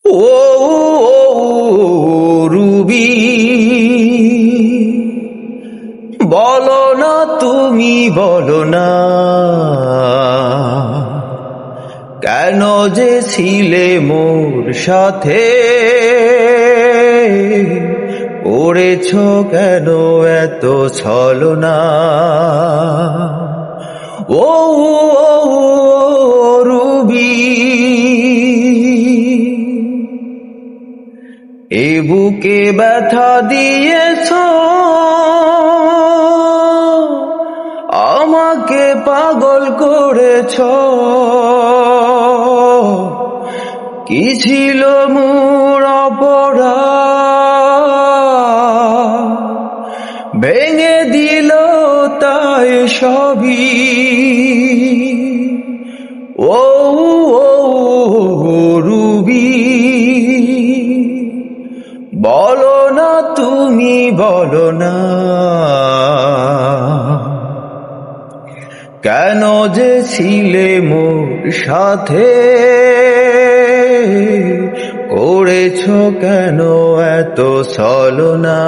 ও Ruby, বলো না তুমি বলো না, কেন যে ছিলে মোর সাথে, করেছ কেন এত ছলনা। ও রুবি, এ বুকে ব্যথা দিয়েছ, আমাকে পাগল করেছ। কি ছিল মোর অপরাধ, ভেঙে দিল তাই সবই। ও রুবি, বলো না তুমি বলো না, কেন যে ছিলে মোর সাথে, করেছ কেন এত ছলনা।